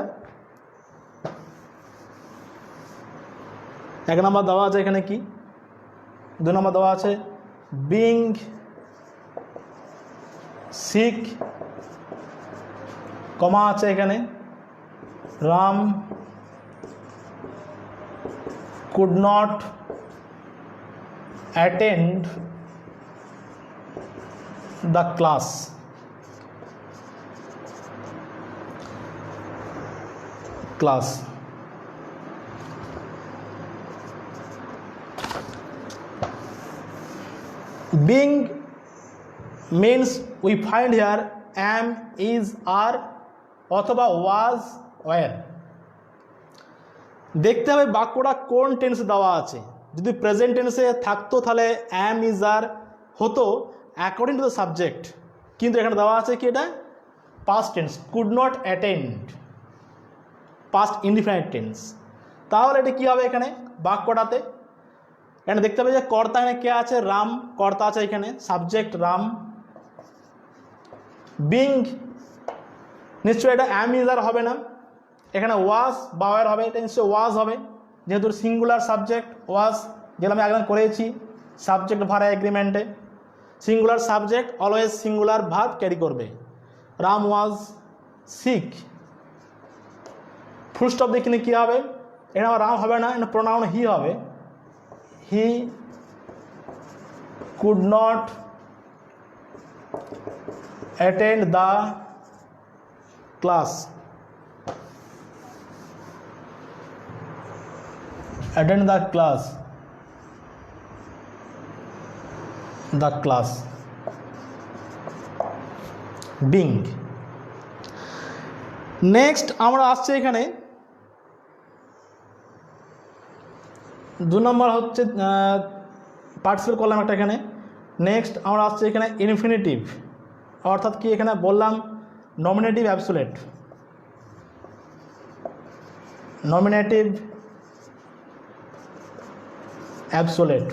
S1: এক নম্বর দেওয়া আছে এখানে কি, দুই নম্বর দেওয়া আছে বিং সিক, কমা আছে এখানে Ram could not attend the class। Being means we find here am, is, are অথবা was, were। দেখতে হবে বাক্যটা কোন টেন্সে দেওয়া আছে। যদি প্রেজেন্ট টেন্সে থাকতো তাহলে am, is, are হতো অ্যাকর্ডিং টু দ্য সাবজেক্ট, কিন্তু এখানে দেওয়া আছে কি, এটা past tense, could not attend, past indefinite tense. তাহলে এটা কী হবে এখানে বাক্যটাতে, এখানে দেখতে হবে যে কর্তা এখানে কে আছে, রাম, কর্তা আছে এখানে, সাবজেক্ট রাম। বিং নিশ্চয়ই এটা অ্যাম, ইজ, আর হবে না, এখানে ওয়াজ বা ওয়ার হবে, এটা নিশ্চয়ই ওয়াজ হবে, যেহেতু সিঙ্গুলার সাবজেক্ট ওয়াজ, যেটা আমি আগে করেছি সাবজেক্ট ভার এগ্রিমেন্টে। Singular subject always singular verb carry করবে। Ram was sick, full stop দেখিনি কী হবে, এখানে আমার রাম হবে না, এটা প্রোনাউন হি হবে, he could not attend the class, attend the class, the class, being। Next আমরা আসছে এখানে দু নম্বর হচ্ছে পার্টিসিপল করলাম একটা এখানে। নেক্সট আমরা আসছে এখানে ইনফিনিটিভ, অর্থাৎ কি এখানে বললাম নমিনেটিভ অ্যাবসোলেট, নমিনেটিভ অ্যাবসোলেট।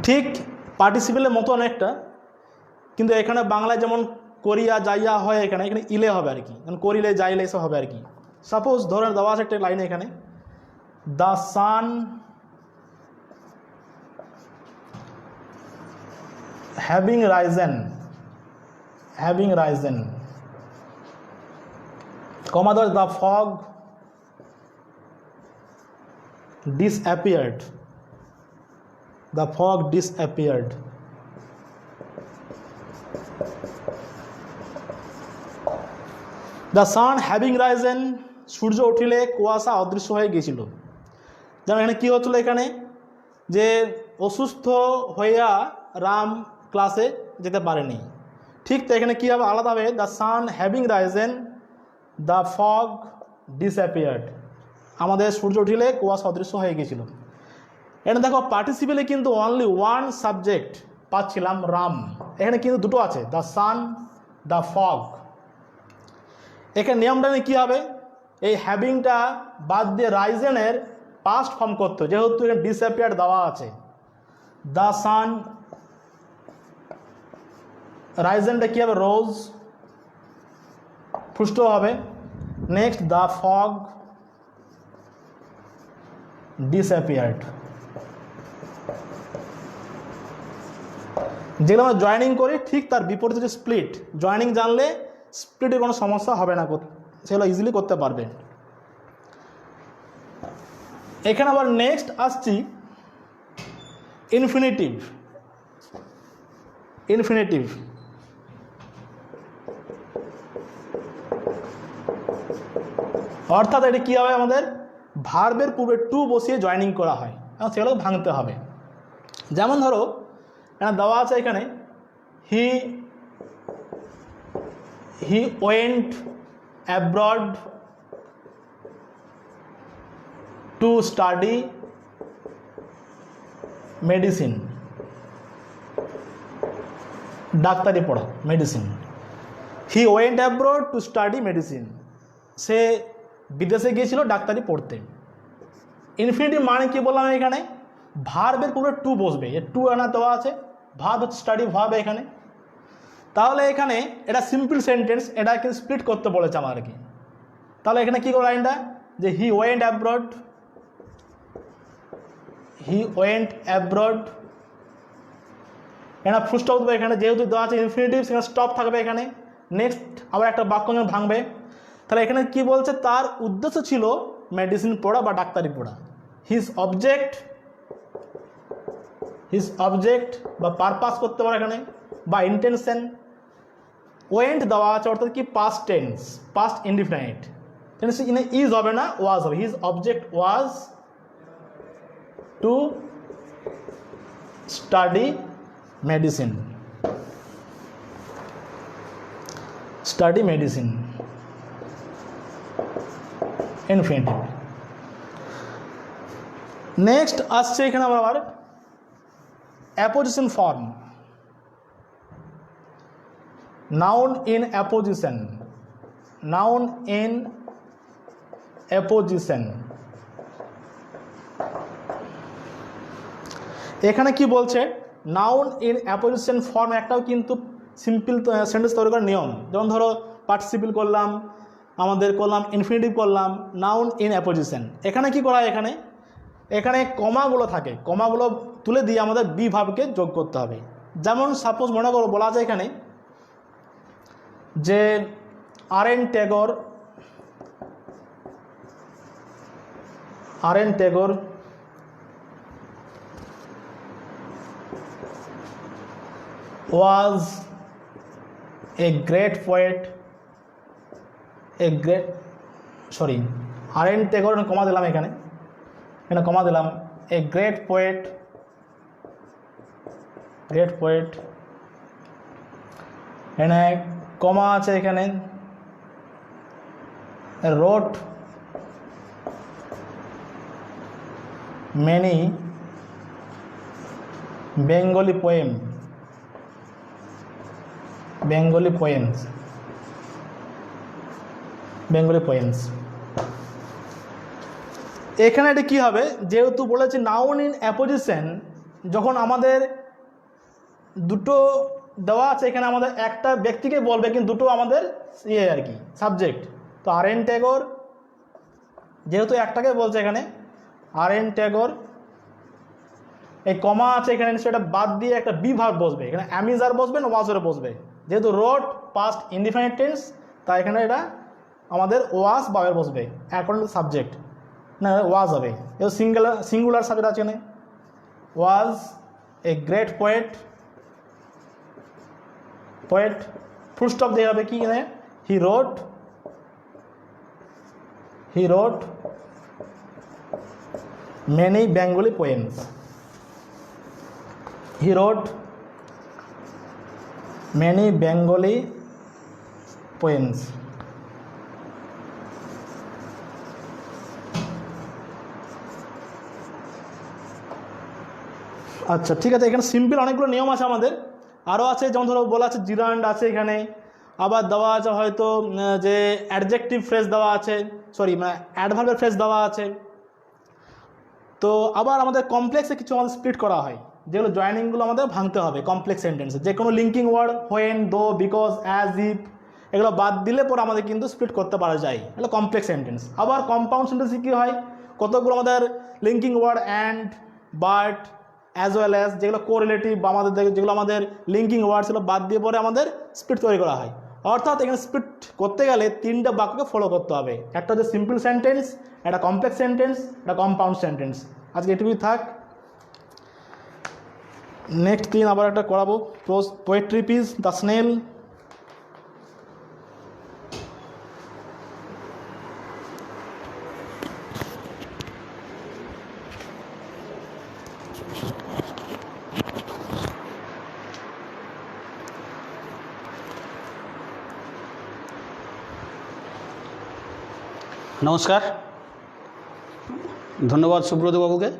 S1: ঠিক পার্টিসিপেলের মতো অনেকটা, কিন্তু এখানে বাংলায় যেমন করিয়া যাইয়া হয়, এখানে ইলে হবে আর কি, করিলে যাইলে এসব হবে আর কি। সাপোজ ধরে দেওয়া আছে একটা লাইনে এখানে, the sun having risen, comma ধর the fog disappeared, the fog disappeared। The sun having risen, সূর্য উঠিলে কুয়াশা অদৃশ্য হয়ে গিয়েছিল। যেমন এখানে কী হচ্ছিল, এখানে যে অসুস্থ হইয়া রাম ক্লাসে যেতে পারেনি, ঠিক তো এখানে কী হবে আলাদা হবে, the sun having Ryzen the fog disappeared, আমাদের সূর্য উঠিলে কুয়াশা অদৃশ্য হয়ে গিয়েছিল। এখানে দেখো পার্টিসিপেলে কিন্তু অনলি ওয়ান সাবজেক্ট পাচ্ছিলাম, রাম। এখানে কিন্তু দুটো আছে, দ্য সান, দ্য ফগ। এখানে নিয়মটা কী হবে, এই হ্যাভিংটা বাদ দিয়ে রাইজেনের পাস্ট ফর্ম করতে, যেহেতু এখানে ডিসঅ্যাপিয়ার্ড দেওয়া আছে। দ্য সান, রাইজেনটা কী হবে, রোজ, পুষ্ট হবে। Next the fog disappeared. যেগুলো আমরা জয়েনিং করি ঠিক তার বিপরীতে যে স্প্লিট, জয়েনিং জানলে স্প্লিটের কোনো সমস্যা হবে না, সেগুলো ইজিলি করতে পারবে। এখানে আবার নেক্সট আসছি ইনফিনিটিভ। ইনফিনিটিভ অর্থাৎ এটা কী হবে, আমাদের ভার্বের পূর্বে টু বসিয়ে জয়েনিং করা হয়, এবং সেগুলো ভাঙতে হবে। যেমন ধরো এখানে দেওয়া আছে, এখানে he went abroad to study medicine, ডাক্তারি পড়া, medicine. He went abroad to study medicine, সে বিদেশে গিয়েছিল ডাক্তারি পড়তে। ইনফিনিটিভ মানে কি বললাম, এখানে ভার্বের পূর্বে টু বসবে, এর টু আনা দেওয়া আছে, ভার্ব হচ্ছে স্টাডি ভার্ব এখানে। তাহলে এখানে এটা সিম্পল সেন্টেন্স, এটা কিন্তু স্প্লিট করতে বলেছে আমার আর কি। তাহলে এখানে কী করবো লাইনটা, যে হি ওয়েন্ট অ্যাব্রড, হি ওয়েন্ট অ্যাব্রড, এখানে ফুল স্টপ দেবে, এখানে যেহেতু দেওয়া আছে ইনফিনিটিভ সেখানে স্টপ থাকবে এখানে। নেক্সট আবার একটা বাক্য যেন ভাঙবে, তাহলে এখানে কি বলছে, তার উদ্দেশ্য ছিল মেডিসিন পড়া বা ডাক্তারি পড়া। হিজ অবজেক্ট বা পারপাস করতে পারে এখানে, বা ইন্টেনশন। ওয়েন্ট দেওয়া আছে অর্থাৎ কি past tense, past indefinite tense, এখানে ইজ হবে না, ওয়াজ হবে। হিজ অবজেক্ট ওয়াজ two study medicine, study medicine, infinitive. Next আসছে এখানে আবার apposition form, noun in apposition, noun in apposition. এখানে কি বলছে, নাউন ইন অ্যাপোজিশন ফর্ম একটাও কিন্তু সিম্পল সেন্টেন্স তৈরি করার নিয়ম। যেমন ধরো পার্টিসিপল করলাম, আমাদের করলাম ইনফিনিটিভ করলাম, নাউন ইন অ্যাপোজিশন। এখানে কি করা হয়, এখানে কমাগুলো থাকে, কমাগুলো তুলে দিয়ে আমাদের বি ভার্বকে যোগ করতে হবে। যেমন সাপোজ মনে করো বলা যায় এখানে যে RN Tagore was a great poet, RN Tagore comma দিলাম, এখানে কমা দিলাম, এ গ্রেট পোয়েট, এখানে কমা আছে, এখানে wrote many Bengali poems, এখানে এটা কি হবে, যেহেতু বলেছে নাউন ইন অ্যাপোজিশন, যখন আমাদের দুটো দেওয়া আছে, এখানে আমাদের একটা ব্যক্তিকে বলবে কিন্তু দুটো আমাদের আর কি সাবজেক্ট। তো আরএন ট্যাগর যেহেতু একটাকে বলছে, এখানে আরএন ট্যাগর, এই কমা আছে এখানে, সেটা বাদ দিয়ে একটা বি ভার্ব বসবে, এখানে অ্যামিজার বসবে না ওয়াজরে বসবে। যেহেতু রোড পাস্ট ইনডিফিনিট টেন্স, তাই এখানে এটা আমাদের ওয়াজ ভার্বে বসবে অ্যাকর্ডিং টু সাবজেক্ট, না ওয়াজ হবে। যেহেতু সিঙ্গুলার সাবজেক্ট আছে এখানে, was a great poet, full stop দিয়ে হবে কি, হি রোট he wrote many Bengali poems. He wrote many Bengali poems. আচ্ছা ঠিক আছে, এখানে সিম্পল অনেকগুলো নিয়ম আছে আমাদের, আরও আছে, যেমন ধরো বলা আছে জিরান্ড আছে এখানে, আবার দেওয়া আছে হয়তো যে অ্যাডজেক্টিভ ফ্রেজ দেওয়া আছে, সরি অ্যাডভার্বের ফ্রেজ দেওয়া আছে। তো আবার আমাদের কমপ্লেক্সে কিছু আমাদের স্প্লিট করা হয়, যেগুলো জয়েনিংগুলো আমাদের ভাঙতে হবে কমপ্লেক্স সেন্টেন্সে। যে কোনো লিঙ্কিং ওয়ার্ড হোয়েন, দো, বিকজ, অ্যাজ, ইফ এগুলো বাদ দিলে পরে আমাদের কিন্তু স্প্লিট করতে পারা যায়, এগুলো কমপ্লেক্স সেন্টেন্স। আবার কম্পাউন্ড সেন্টেন্সে কী হয়, কতগুলো আমাদের linking word and, but, as well as, যেগুলো কোরিলেটিভ বা আমাদের যেগুলো আমাদের লিঙ্কিং ওয়ার্ড সেগুলো বাদ দিয়ে পরে আমাদের স্প্লিট তৈরি করা হয়। অর্থাৎ এখানে স্প্লিট করতে গেলে তিনটা বাক্যকে ফলো করতে হবে, একটা হচ্ছে সিম্পল সেন্টেন্স, একটা কমপ্লেক্স সেন্টেন্স, একটা কম্পাউন্ড সেন্টেন্স। আজকে এটুকুই থাক, নেক্সট দিন আবার একটা করাবো, পোয়েট্রি পিস দ্য স্নেল।
S2: নমস্কার, ধন্যবাদ সুব্রত বাবুকে।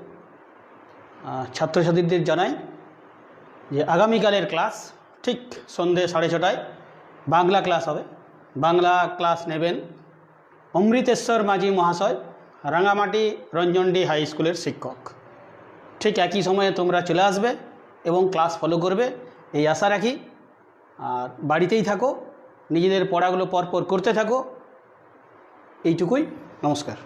S2: ছাত্রছাত্রীদের জানাই যে আগামীকালের ক্লাস ঠিক সন্ধ্যে 6:30টায় বাংলা ক্লাস হবে। বাংলা ক্লাস নেবেন অমৃতেশ্বর মাঝি মহাশয়, রাঙামাটি রঞ্জনডি হাই স্কুলের শিক্ষক। ঠিক একই সময়ে তোমরা চলে আসবে এবং ক্লাস ফলো করবে, এই আশা রাখি। আর বাড়িতেই থাকো, নিজেদের পড়াগুলো পরপর করতে থাকো, এইটুকুই। নমস্কার।